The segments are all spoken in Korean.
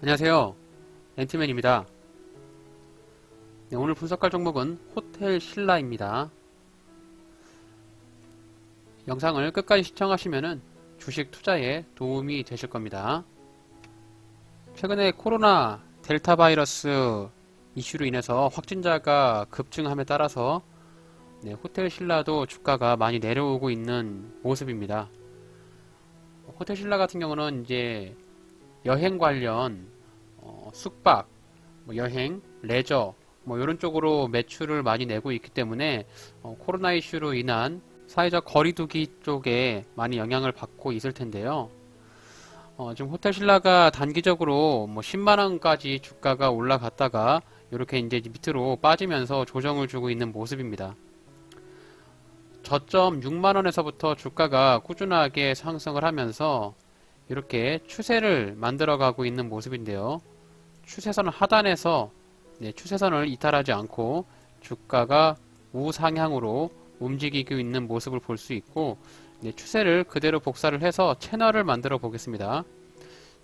안녕하세요. 앤트맨입니다. 네, 오늘 분석할 종목은 호텔 신라입니다. 영상을 끝까지 시청하시면 주식 투자에 도움이 되실 겁니다. 최근에 코로나 델타 바이러스 이슈로 인해서 확진자가 급증함에 따라서 호텔 신라도 주가가 많이 내려오고 있는 모습입니다. 호텔 신라 같은 경우는 이제 여행 관련 숙박, 여행, 레저 이런 쪽으로 매출을 많이 내고 있기 때문에 코로나 이슈로 인한 사회적 거리두기 쪽에 많이 영향을 받고 있을 텐데요. 지금 호텔 신라가 단기적으로 10만 원까지 주가가 올라갔다가 이렇게 이제 밑으로 빠지면서 조정을 주고 있는 모습입니다. 저점 6만 원에서부터 주가가 꾸준하게 상승을 하면서 이렇게 추세를 만들어가고 있는 모습인데요. 추세선 하단에서 추세선을 이탈하지 않고 주가가 우상향으로 움직이고 있는 모습을 볼 수 있고, 추세를 그대로 복사를 해서 채널을 만들어 보겠습니다.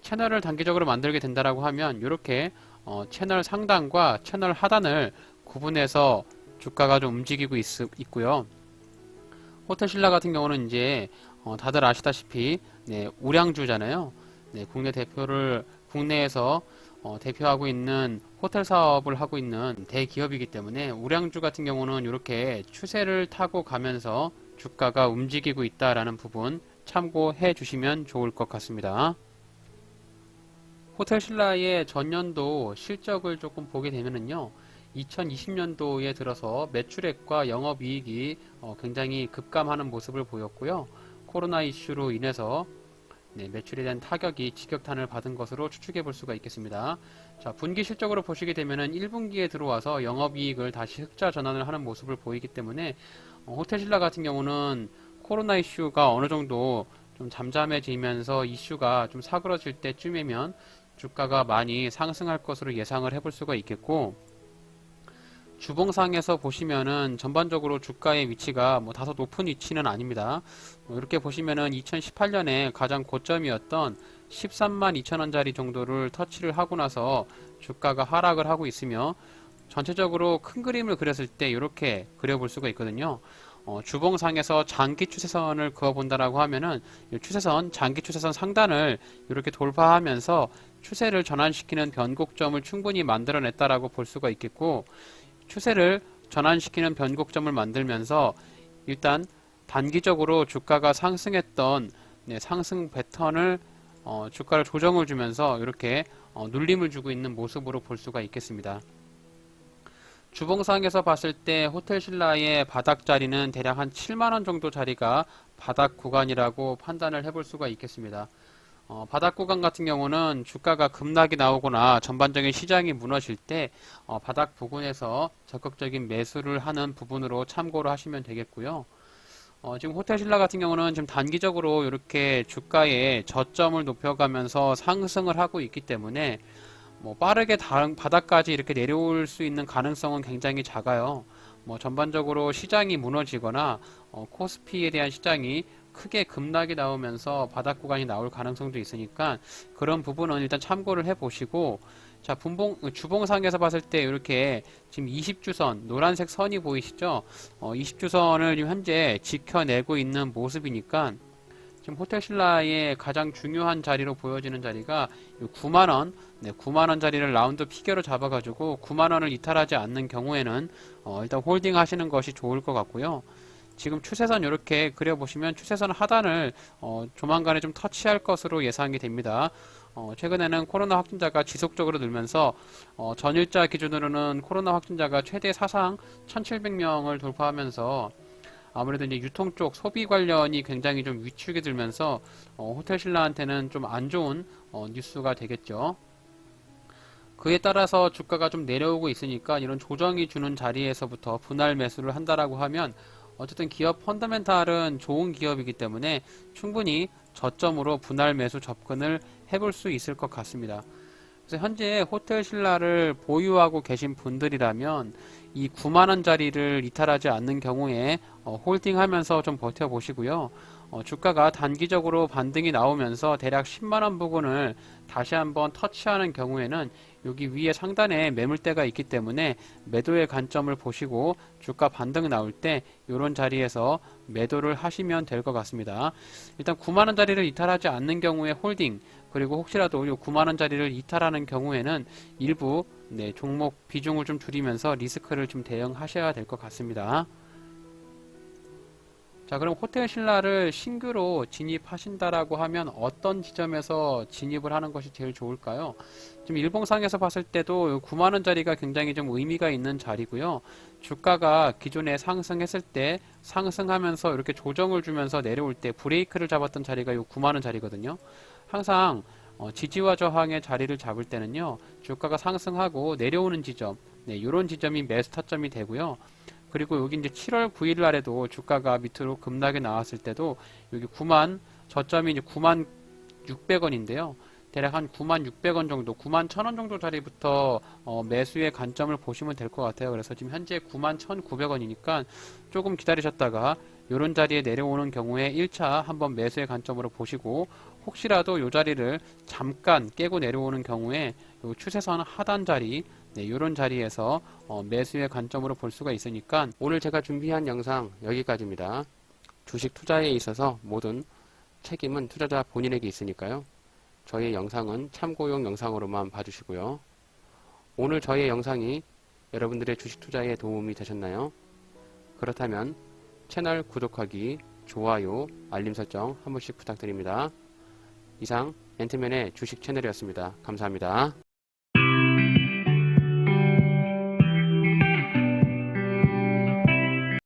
채널을 단기적으로 만들게 된다라고 하면 이렇게 채널 상단과 채널 하단을 구분해서 주가가 좀 움직이고 있고요. 호텔 신라 같은 경우는 이제 다들 아시다시피 우량주잖아요. 국내에서 대표하고 있는 호텔 사업을 하고 있는 대기업이기 때문에 우량주 같은 경우는 이렇게 추세를 타고 가면서 주가가 움직이고 있다라는 부분 참고해 주시면 좋을 것 같습니다. 호텔 신라의 전년도 실적을 조금 보게 되면은요, 2020년도에 들어서 매출액과 영업이익이 굉장히 급감하는 모습을 보였고요. 코로나 이슈로 인해서 매출에 대한 타격이 직격탄을 받은 것으로 추측해 볼 수가 있겠습니다. 자, 분기 실적으로 보시게 되면은 1분기에 들어와서 영업이익을 다시 흑자 전환을 하는 모습을 보이기 때문에 호텔 신라 같은 경우는 코로나 이슈가 어느 정도 좀 잠잠해지면서 이슈가 좀 사그러질 때쯤이면 주가가 많이 상승할 것으로 예상을 해볼 수가 있겠고, 주봉상에서 보시면은 전반적으로 주가의 위치가 다소 높은 위치는 아닙니다. 이렇게 보시면은 2018년에 가장 고점이었던 13만 2천원짜리 정도를 터치를 하고 나서 주가가 하락을 하고 있으며, 전체적으로 큰 그림을 그렸을 때 이렇게 그려볼 수가 있거든요. 주봉상에서 장기 추세선을 그어본다라고 하면은 이 추세선, 장기 추세선 상단을 이렇게 돌파하면서 추세를 전환시키는 변곡점을 충분히 만들어냈다라고 볼 수가 있겠고, 추세를 전환시키는 변곡점을 만들면서 일단 단기적으로 주가가 상승했던 상승 패턴을 주가를 조정을 주면서 이렇게 눌림을 주고 있는 모습으로 볼 수가 있겠습니다. 주봉상에서 봤을 때 호텔 신라의 바닥 자리는 대략 한 7만원 정도 자리가 바닥 구간이라고 판단을 해볼 수가 있겠습니다. 바닥 구간 같은 경우는 주가가 급락이 나오거나 전반적인 시장이 무너질 때 바닥 부근에서 적극적인 매수를 하는 부분으로 참고를 하시면 되겠고요. 지금 호텔 신라 같은 경우는 지금 단기적으로 이렇게 주가의 저점을 높여가면서 상승을 하고 있기 때문에 빠르게 다른 바닥까지 이렇게 내려올 수 있는 가능성은 굉장히 작아요. 전반적으로 시장이 무너지거나 코스피에 대한 시장이 크게 급락이 나오면서 바닥 구간이 나올 가능성도 있으니까 그런 부분은 일단 참고를 해 보시고, 자, 주봉상에서 봤을 때 이렇게 지금 20주선 노란색 선이 보이시죠? 20주선을 지금 현재 지켜내고 있는 모습이니까 지금 호텔 신라의 가장 중요한 자리로 보여지는 자리가 9만원, 9만원 자리를 라운드 피겨로 잡아가지고 9만원을 이탈하지 않는 경우에는 일단 홀딩 하시는 것이 좋을 것 같고요. 지금 추세선 이렇게 그려보시면 추세선 하단을 조만간에 좀 터치할 것으로 예상이 됩니다. 최근에는 코로나 확진자가 지속적으로 늘면서 전일자 기준으로는 코로나 확진자가 최대 사상 1,700명을 돌파하면서 아무래도 이제 유통 쪽 소비 관련이 굉장히 좀 위축이 들면서 호텔 신라한테는 좀 안 좋은 뉴스가 되겠죠. 그에 따라서 주가가 좀 내려오고 있으니까 이런 조정이 주는 자리에서부터 분할 매수를 한다라고 하면 어쨌든 기업 펀더멘탈은 좋은 기업이기 때문에 충분히 저점으로 분할 매수 접근을 해볼 수 있을 것 같습니다. 그래서 현재 호텔 신라를 보유하고 계신 분들이라면 이 9만원짜리를 이탈하지 않는 경우에 홀딩하면서 좀 버텨보시고요. 주가가 단기적으로 반등이 나오면서 대략 10만원 부근을 다시 한번 터치하는 경우에는 여기 위에 상단에 매물대가 있기 때문에 매도의 관점을 보시고 주가 반등 나올 때 이런 자리에서 매도를 하시면 될 것 같습니다. 일단 9만원짜리를 이탈하지 않는 경우에 홀딩, 그리고 혹시라도 이 9만원짜리를 이탈하는 경우에는 일부 종목 비중을 좀 줄이면서 리스크를 좀 대응하셔야 될 것 같습니다. 자, 그럼 호텔 신라를 신규로 진입하신다라고 하면 어떤 지점에서 진입을 하는 것이 제일 좋을까요? 지금 일봉상에서 봤을 때도 9만원짜리가 굉장히 좀 의미가 있는 자리고요. 주가가 기존에 상승했을 때 상승하면서 이렇게 조정을 주면서 내려올 때 브레이크를 잡았던 자리가 이 9만원짜리거든요. 항상 지지와 저항의 자리를 잡을 때는요, 주가가 상승하고 내려오는 지점, 이런 지점이 매수 타점이 되고요. 그리고 여기 이제 7월 9일 날에도 주가가 밑으로 급락이 나왔을 때도 여기 9만, 저점이 이제 9만 600원인데요. 대략 한 9만 600원 정도, 9만 1000원 정도 자리부터 매수의 관점을 보시면 될 것 같아요. 그래서 지금 현재 9만 1900원이니까 조금 기다리셨다가 이런 자리에 내려오는 경우에 1차 한번 매수의 관점으로 보시고, 혹시라도 이 자리를 잠깐 깨고 내려오는 경우에 요 추세선 하단 자리, 이런 자리에서 매수의 관점으로 볼 수가 있으니까 오늘 제가 준비한 영상 여기까지입니다. 주식 투자에 있어서 모든 책임은 투자자 본인에게 있으니까요. 저희 영상은 참고용 영상으로만 봐주시고요. 오늘 저희 영상이 여러분들의 주식 투자에 도움이 되셨나요? 그렇다면 채널 구독하기, 좋아요, 알림 설정 한 번씩 부탁드립니다. 이상 앤트맨의 주식 채널이었습니다. 감사합니다.